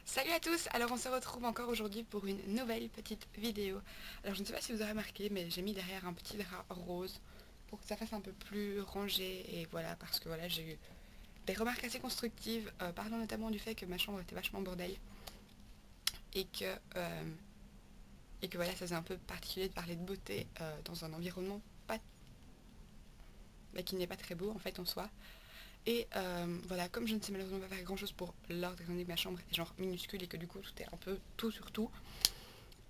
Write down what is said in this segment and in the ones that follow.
Salut à tous, alors on se retrouve encore aujourd'hui pour une nouvelle petite vidéo. Alors je ne sais pas si vous avez remarqué, mais j'ai mis derrière un petit drap rose pour que ça fasse un peu plus rangé, et voilà, parce que voilà, j'ai eu des remarques assez constructives, parlant notamment du fait que ma chambre était vachement bordel, et que, euh, et que voilà, ça faisait un peu particulier de parler de beauté dans un environnement qui n'est pas très beau en fait en soi. Et voilà, comme je ne sais malheureusement pas faire grand chose pour l'ordre, étant donné que ma chambre est genre minuscule et que du coup tout est un peu tout sur tout,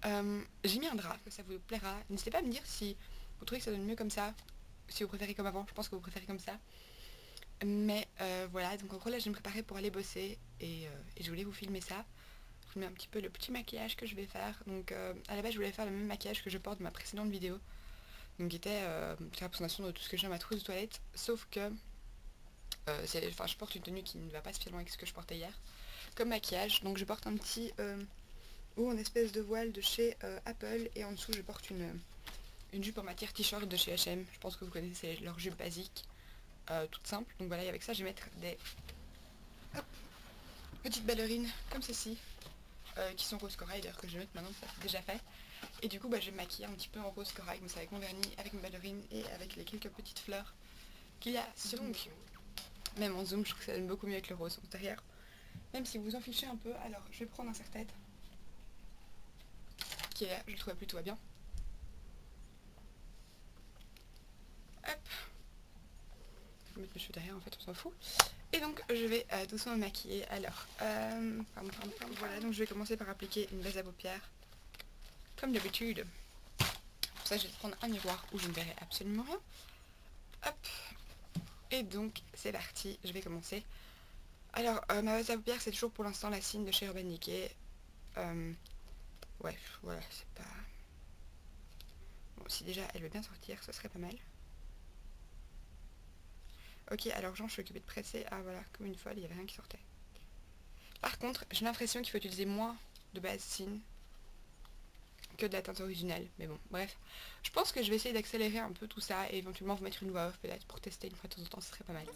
j'ai mis un drap, que ça vous plaira. N'hésitez pas à me dire si vous trouvez que ça donne mieux comme ça, si vous préférez comme avant. Je pense que vous préférez comme ça. Mais voilà, donc en gros là je vais me préparer pour aller bosser et je voulais vous filmer ça. Je vous mets un petit peu le petit maquillage que je vais faire. Donc à la base je voulais faire le même maquillage que je porte dans ma précédente vidéo. Donc qui était la présentation de tout ce que j'ai dans ma trousse de toilette. Sauf que je porte une tenue qui ne va pas spécialement avec ce que je portais hier. Comme maquillage, donc je porte un petit ou une espèce de voile de chez Apple, et en dessous je porte une jupe en matière t-shirt de chez H&M. Je pense que vous connaissez leur jupe basique, toute simple. Donc voilà, et avec ça je vais mettre des petites ballerines comme ceci, qui sont rose corail d'ailleurs, que je vais mettre maintenant, ça c'est déjà fait. Et du coup je vais me maquiller un petit peu en rose corail, mais c'est avec mon vernis, avec mes ballerines et avec les quelques petites fleurs qu'il y a sur mon pied. Même en zoom je trouve que ça donne beaucoup mieux avec le rose derrière. Même si vous en fichez un peu, alors je vais prendre un serre-tête qui est là, je le trouve plutôt bien. Hop, je vais mettre mes cheveux derrière, en fait on s'en fout. Et donc je vais doucement me maquiller. Alors, voilà, donc je vais commencer par appliquer une base à paupières, comme d'habitude. Pour ça je vais prendre un miroir où je ne verrai absolument rien. Hop, et donc c'est parti, je vais commencer. Alors ma base à paupières c'est toujours pour l'instant la Cine de chez Urban Decay. Ouais, voilà, c'est pas... Bon, si déjà elle veut bien sortir, ce serait pas mal. Ok, alors genre je suis occupée de presser. Ah voilà, comme une folle, il n'y avait rien qui sortait. Par contre, j'ai l'impression qu'il faut utiliser moins de base Cine que de la teinte originale. Mais bon, bref. Je pense que je vais essayer d'accélérer un peu tout ça et éventuellement vous mettre une voix off peut-être pour tester une fois de temps en temps, ce serait pas mal.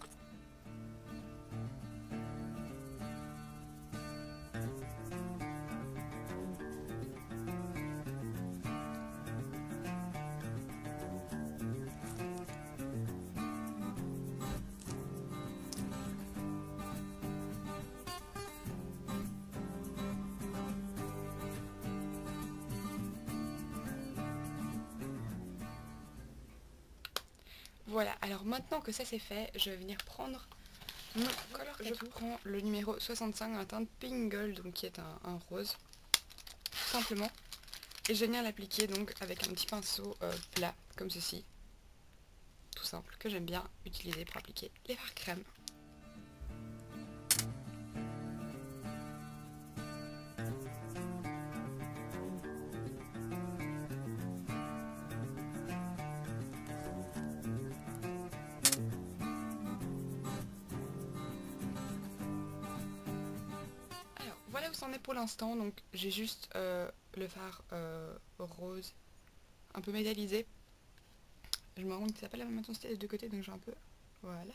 Voilà, alors maintenant que ça c'est fait, je vais venir prendre mon color. Je prends le numéro 65 dans la teinte Pink Gold, donc qui est un rose, tout simplement. Et je vais venir l'appliquer donc avec un petit pinceau plat, comme ceci, tout simple, que j'aime bien utiliser pour appliquer les fards crème. Alors voilà où c'en est pour l'instant, donc j'ai juste le fard rose un peu métallisé. Je me rends compte que ça n'a pas la même intensité des deux côtés, donc j'ai un peu... Voilà.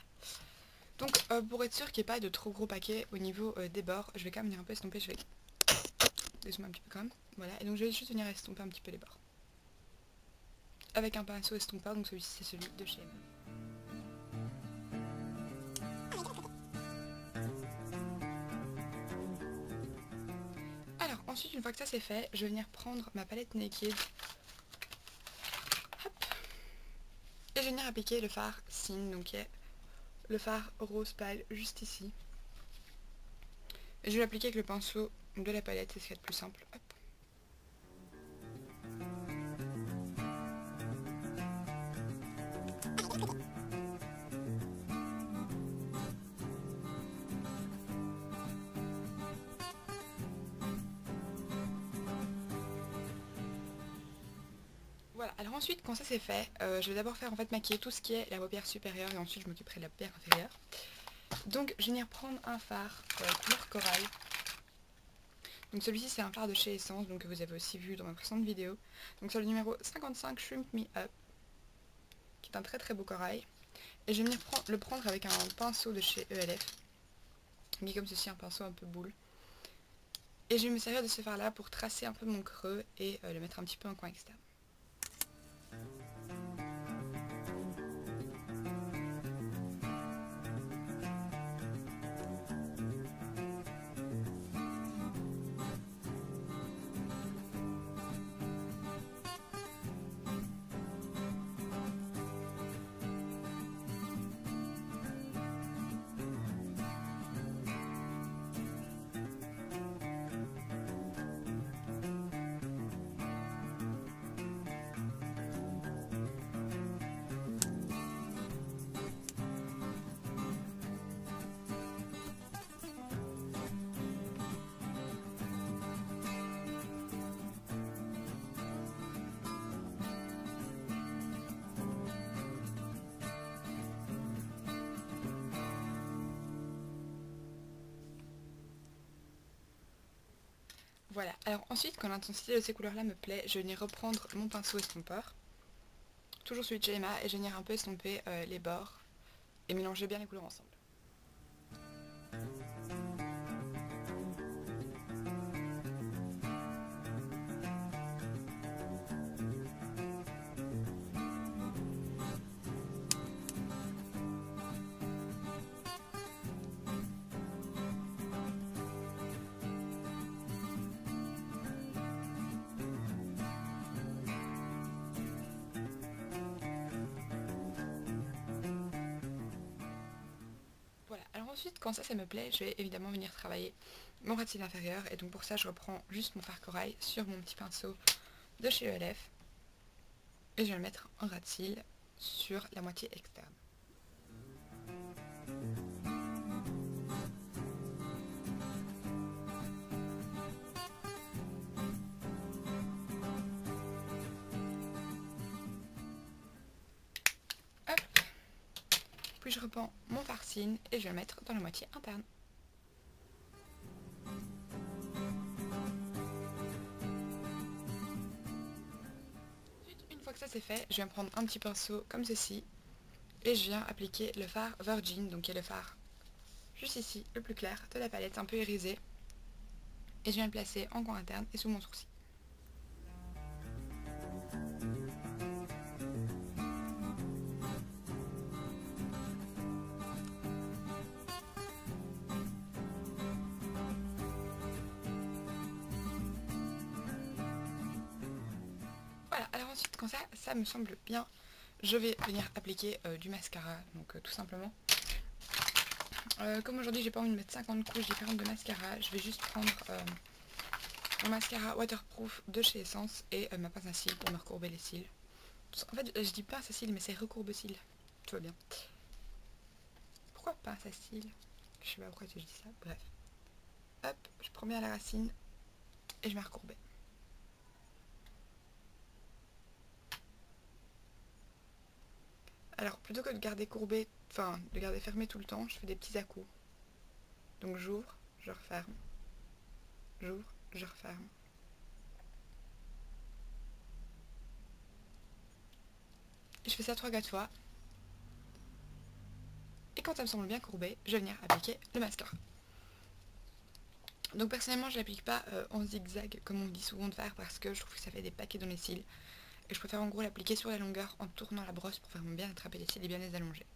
Donc pour être sûr qu'il n'y ait pas de trop gros paquets au niveau des bords, je vais quand même venir un peu estomper, je vais descendre un petit peu quand même. Voilà, et donc je vais juste venir estomper un petit peu les bords. Avec un pinceau estompeur, donc celui-ci c'est celui de chez M. Alors ensuite, une fois que ça c'est fait, je vais venir prendre ma palette Naked. Hop. Et je vais venir appliquer le fard Cine, donc qui est le fard rose pâle juste ici. Et je vais l'appliquer avec le pinceau de la palette, c'est ce qu'il y a de plus simple. Hop. Voilà, alors ensuite quand ça c'est fait, je vais d'abord faire en fait maquiller tout ce qui est la paupière supérieure et ensuite je m'occuperai de la paupière inférieure. Donc je vais venir prendre un fard couleur corail. Donc celui-ci c'est un fard de chez Essence, donc que vous avez aussi vu dans ma précédente vidéo. Donc c'est le numéro 55 Shrimp Me Up, qui est un très très beau corail. Et je vais venir le prendre avec un pinceau de chez ELF, mis comme ceci, un pinceau un peu boule. Et je vais me servir de ce fard là pour tracer un peu mon creux et le mettre un petit peu en coin externe. Voilà, alors ensuite quand l'intensité de ces couleurs là me plaît, je vais venir reprendre mon pinceau estompeur, toujours celui de chez Emma, et je vais venir un peu estomper les bords et mélanger bien les couleurs ensemble. Ensuite, quand ça me plaît, je vais évidemment venir travailler mon ras de cils inférieur. Et donc pour ça, je reprends juste mon fard corail sur mon petit pinceau de chez ELF. Et je vais le mettre en ras de cils sur la moitié externe. Hop. Puis je reprends mon farcine et je vais le mettre dans la moitié interne. Une fois que ça c'est fait, je viens prendre un petit pinceau comme ceci et je viens appliquer le fard Virgin, donc qui est le fard juste ici, le plus clair de la palette, un peu irisé. Et je viens le placer en coin interne et sous mon sourcil. Voilà, alors ensuite quand ça me semble bien, je vais venir appliquer du mascara, donc tout simplement. Comme aujourd'hui j'ai pas envie de mettre 50 couches différentes de mascara, je vais juste prendre mon mascara waterproof de chez Essence et ma pince à cils pour me recourber les cils. En fait je dis pince à cils mais c'est recourbe cils, tout va bien. Pourquoi pince à cils? Je sais pas pourquoi je dis ça, bref. Hop, je prends bien la racine et je vais recourber. Alors plutôt que de garder courbé, enfin de garder fermé tout le temps, je fais des petits à-coups. Donc j'ouvre, je referme, j'ouvre, je referme. Et je fais ça 3-4 fois. Et quand ça me semble bien courbé, je vais venir appliquer le mascara. Donc personnellement je l'applique pas en zigzag comme on me dit souvent de faire parce que je trouve que ça fait des paquets dans mes cils. Et je préfère en gros l'appliquer sur la longueur en tournant la brosse pour vraiment bien attraper les cils et bien les allonger.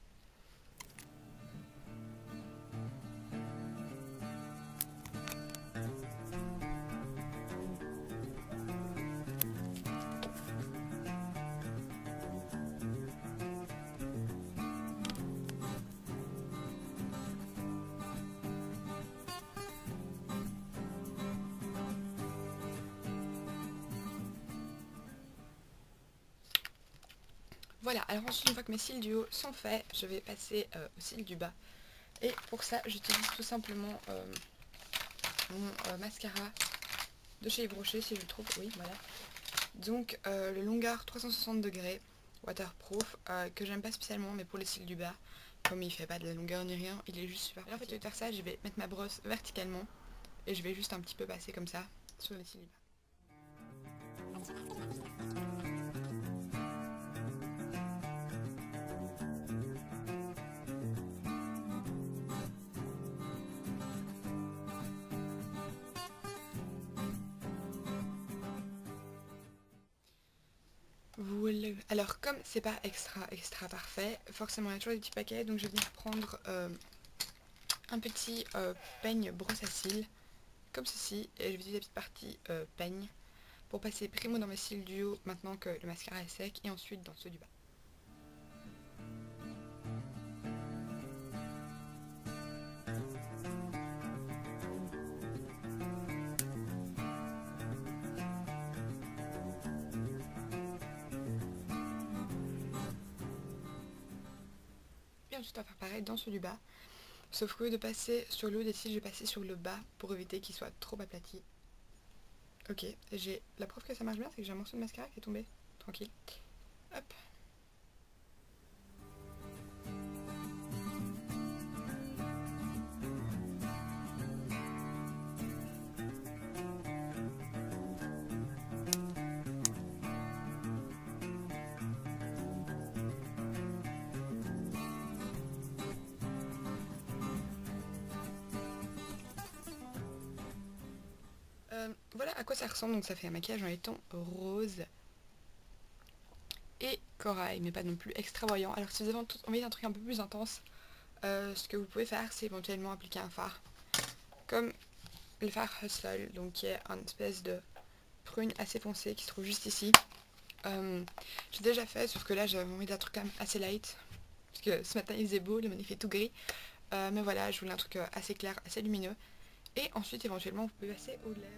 Voilà, alors ensuite une fois que mes cils du haut sont faits, je vais passer aux cils du bas. Et pour ça, j'utilise tout simplement mon mascara de chez Yves Rocher, si je le trouve, oui, voilà. Donc le longueur 360 degrés, waterproof, que j'aime pas spécialement, mais pour les cils du bas, comme il fait pas de la longueur ni rien, il est juste super. Alors en fait, je vais faire ça, je vais mettre ma brosse verticalement, et je vais juste un petit peu passer comme ça sur les cils du bas. Voilà. Alors comme c'est pas extra parfait, forcément il y a toujours des petits paquets, donc je vais venir prendre un petit peigne brosse à cils, comme ceci, et je vais utiliser la petite partie peigne pour passer primo dans mes cils du haut maintenant que le mascara est sec, et ensuite dans ceux du bas. Et ensuite on va faire pareil dans ceux du bas, sauf que de passer sur le haut des cils, je vais passer sur le bas pour éviter qu'il soit trop aplati. Ok, j'ai la preuve que ça marche bien, c'est que j'ai un morceau de mascara qui est tombé. Tranquille. Hop. Voilà à quoi ça ressemble, donc ça fait un maquillage dans les tons rose et corail, mais pas non plus extravoyant. Alors si vous avez envie d'un truc un peu plus intense, ce que vous pouvez faire, c'est éventuellement appliquer un fard, comme le fard Hustle, donc qui est une espèce de prune assez foncée qui se trouve juste ici. J'ai déjà fait, sauf que là j'avais envie d'un truc quand même assez light, parce que ce matin il faisait beau, le monde il fait tout gris, mais voilà, je voulais un truc assez clair, assez lumineux, et ensuite éventuellement vous pouvez passer aux lèvres.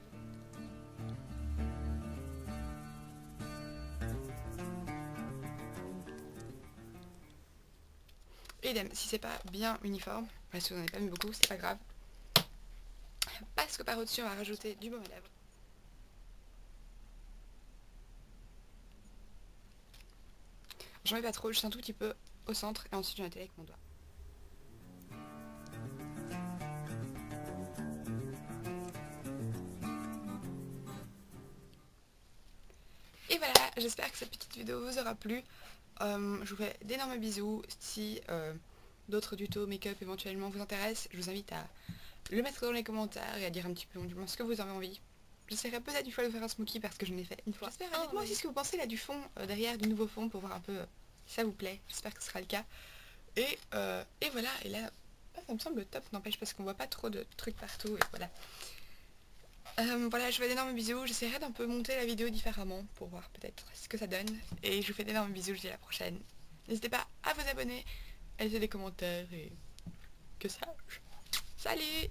Et idem, si c'est pas bien uniforme, si vous n'en avez pas mis beaucoup, c'est pas grave, parce que par au-dessus on va rajouter du baume à lèvres. J'en mets pas trop, juste un tout petit peu au centre, et ensuite j'en étale avec mon doigt. Et voilà, j'espère que cette petite vidéo vous aura plu. Je vous fais d'énormes bisous. Si d'autres tutos make-up éventuellement vous intéressent, je vous invite à le mettre dans les commentaires et à dire un petit peu du moins ce que vous avez envie. J'essaierai peut-être une fois de faire un smokey parce que je l'ai fait une fois. J'espère, dites-moi aussi ce que vous pensez là du fond, derrière, du nouveau fond, pour voir un peu si ça vous plaît. J'espère que ce sera le cas. Et voilà, et là, ça me semble top, n'empêche, parce qu'on voit pas trop de trucs partout, et voilà. Voilà, je vous fais d'énormes bisous, j'essaierai d'un peu monter la vidéo différemment pour voir peut-être ce que ça donne. Et je vous fais d'énormes bisous, je vous dis à la prochaine. N'hésitez pas à vous abonner, à laisser des commentaires et que sache. Salut!